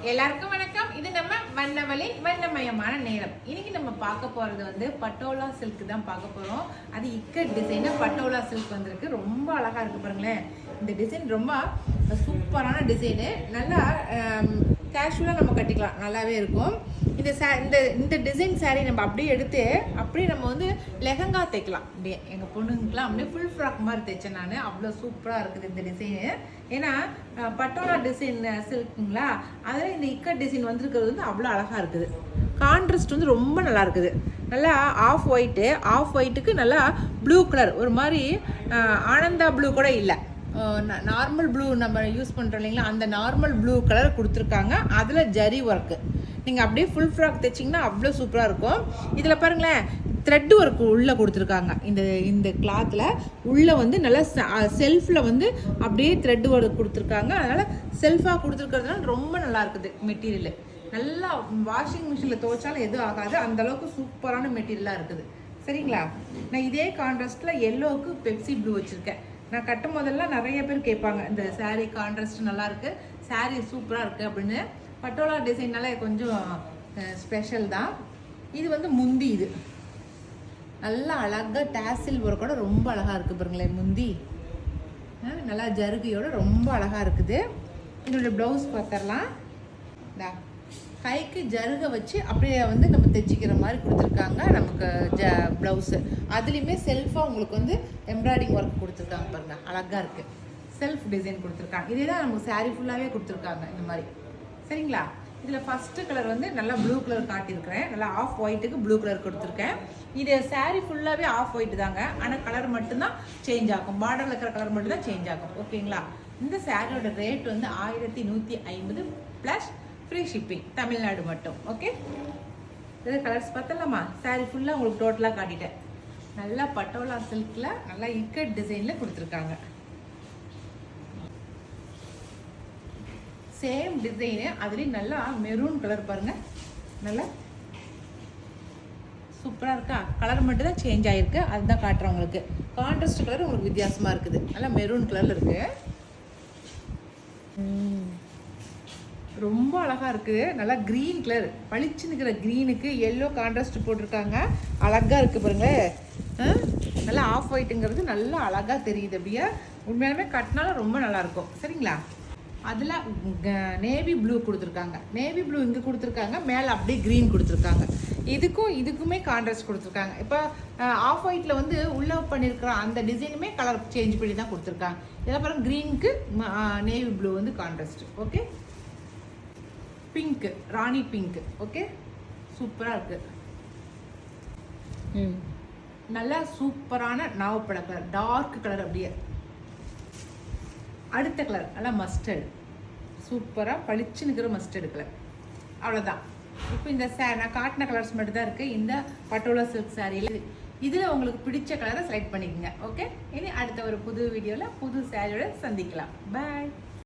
எல்லாருக்கும் வணக்கம். இது நம்ம வண்ணவழி வண்ணமயமான நேரம். இன்னைக்கு நம்ம பார்க்க போறது வந்து பட்டோலா சில்க் தான் பார்க்க போறோம். அது இக்கட் டிசைன் பட்டோலா சில்க் வந்திருக்கு. ரொம்ப அழகா இருக்கு பாருங்களேன். இந்த டிசைன் ரொம்ப சூப்பரான டிசைனு. நல்லா கேஷுவலா நம்ம கட்டிக்கலாம், நல்லாவே இருக்கும். இந்த டிசைன் சாரீ நம்ம அப்படியே எடுத்து அப்படியே நம்ம வந்து லெஹங்கா தைக்கலாம். அப்படியே எங்கள் பொண்ணுங்களுக்குலாம் அப்படியே ஃபுல் ஃப்ராக் மாதிரி தைச்சேன் நான். அவ்வளோ சூப்பராக இருக்குது இந்த டிசைனு. ஏன்னா பட்டோலா டிசைன் சில்க்குங்களா, அதில் இந்த இக்கட் டிசைன் வந்திருக்கிறது வந்து அவ்வளோ அழகாக இருக்குது. கான்ட்ராஸ்ட் வந்து ரொம்ப நல்லா இருக்குது. நல்லா ஆஃப் ஒயிட்டுக்கு நல்லா ப்ளூ கலர், ஒரு மாதிரி ஆனந்தா ப்ளூ கூட இல்லை, நார்மல் ப்ளூ நம்ம யூஸ் பண்ணுறோம் இல்லைங்களா, அந்த நார்மல் ப்ளூ கலர் கொடுத்துருக்காங்க. அதில் ஜரி ஒர்க்கு நீங்கள் அப்படியே ஃபுல் ஃப்ராக் தைச்சிங்கன்னா அவ்வளோ சூப்பராக இருக்கும். இதில் பாருங்களேன், த்ரெட் ஒர்க் உள்ளே கொடுத்துருக்காங்க. இந்த கிளாத்தில் உள்ளே வந்து நல்லா செல்ஃபில் வந்து அப்படியே த்ரெட் ஒர்க் கொடுத்துருக்காங்க. அதனால் செல்ஃபாக கொடுத்துருக்கிறதுனால ரொம்ப நல்லா இருக்குது மெட்டீரியல். நல்லா வாஷிங் மிஷினில் துவைச்சாலும் எதுவும் ஆகாது, அந்தளவுக்கு சூப்பரான மெட்டீரியலாக இருக்குது. சரிங்களா? நான் இதே கான்ட்ராஸ்ட்டில் எல்லோவுக்கு பெப்சி ப்ளூ வச்சுருக்கேன். நான் கட்டும் போதெல்லாம் நிறைய பேர் கேட்பாங்க, இந்த சாரீ கான்ட்ராஸ்ட் நல்லாயிருக்கு, சாரீ சூப்பராக இருக்குது அப்படின்னு. பட்டோலா டிசைன்னால கொஞ்சம் ஸ்பெஷல் தான். இது வந்து முந்தி, இது நல்லா அழகாக டேசில் ஒர்க்கோட ரொம்ப அழகாக இருக்குது பாருங்களேன். முந்தி நல்லா ஜருகையோட ரொம்ப அழகாக இருக்குது. இதனுடைய ப்ளவுஸ் பார்த்துடலாம். கைக்கு ஜருகை வச்சு அப்படியே வந்து நம்ம தைச்சிக்கிற மாதிரி கொடுத்துருக்காங்க நமக்கு ப்ளவுஸு. அதுலேயுமே செல்ஃபாக உங்களுக்கு வந்து எம்ப்ராய்டிங் ஒர்க் கொடுத்துருக்காங்க பாருங்க, அழகாக இருக்குது. செல்ஃப் டிசைன் கொடுத்துருக்காங்க. இதே தான் நமக்கு சாரீ ஃபுல்லாகவே கொடுத்துருக்காங்க இந்த மாதிரி. சரிங்களா? இதில் ஃபஸ்ட்டு கலர் வந்து நல்லா ப்ளூ கலர் காட்டியிருக்கிறேன். நல்லா ஆஃப் ஒயிட்டுக்கு ப்ளூ கலர் கொடுத்துருக்கேன். இது சாரீ ஃபுல்லாகவே ஆஃப் ஒயிட் தாங்க, ஆனால் கலர் மட்டும்தான் சேஞ்ச் ஆகும். பார்டரில் இருக்கிற கலர் மட்டும்தான் சேஞ்ச் ஆகும். ஓகேங்களா? இந்த சாரியோட ரேட் வந்து 1150 ப்ளஸ் ஃப்ரீ ஷிப்பிங், தமிழ்நாடு மட்டும். ஓகே, இது கலர்ஸ் பார்த்தலாமா? சாரீ ஃபுல்லாக உங்களுக்கு டோட்டலாக காட்டிட்டேன். நல்லா பட்டோலா சில்கில் நல்லா இக்கட் டிசைனில் கொடுத்துருக்காங்க. சேம் டிசைனு, அதுலேயும் நல்லா மெரூன் கலர் பாருங்கள், நல்லா சூப்பராக இருக்கா? கலர் மட்டும் தான் சேஞ்ச் ஆகிருக்கு, அதுதான் காட்டுறேன் உங்களுக்கு. கான்ட்ராஸ்ட் கலர் உங்களுக்கு வித்தியாசமாக இருக்குது, நல்லா மெரூன் கலரில் இருக்குது. ரொம்ப அழகாக இருக்குது. நல்லா க்ரீன் கலர், பளிச்சு நிற்கிற க்ரீனுக்கு எல்லோ கான்ட்ராஸ்ட் போட்டிருக்காங்க. அழகாக இருக்குது பாருங்கள். நல்லா ஆஃப் ஒயிட்டுங்கிறது நல்லா அழகாக தெரியுது. அப்படியே உண்மையாலுமே கட்டினாலும் ரொம்ப நல்லாயிருக்கும். சரிங்களா? அதில் நேவி ப்ளூ கொடுத்துருக்காங்க. நேவி ப்ளூ இங்கே கொடுத்துருக்காங்க, மேலே அப்படியே க்ரீன் கொடுத்துருக்காங்க. இதுக்குமே கான்ட்ராஸ்ட் கொடுத்துருக்காங்க. இப்போ ஆஃப் ஒயிட்டில் வந்து உள்ளே பண்ணியிருக்கிற அந்த டிசைனுமே கலர் சேஞ்ச் பண்ணி தான் கொடுத்துருக்காங்க. இதில் பாருங்கள், க்ரீனுக்கு நேவி ப்ளூ வந்து கான்ட்ராஸ்ட். ஓகே, பிங்க்கு, ராணி பிங்க்கு. ஓகே, சூப்பராக இருக்குது. நல்லா சூப்பரான நாவப்பழ கலர், டார்க் கலர். அப்படியே அடுத்த கலர் நல்லா மஸ்டர்டு, சூப்பராக பளிச்சு நிற்கிற மஸ்டர்டு கலர். அவ்வளோதான். இப்போ இந்த நான் காட்டின கலர்ஸ் மட்டும் தான் இருக்குது இந்த பட்டோலா சில்க் சாரியில். இதில் உங்களுக்கு பிடிச்ச கலரை செலக்ட் பண்ணிக்கோங்க. ஓகே, இனி அடுத்த ஒரு புது வீடியோவில் புது சாரியோட சந்திக்கலாம். பாய்.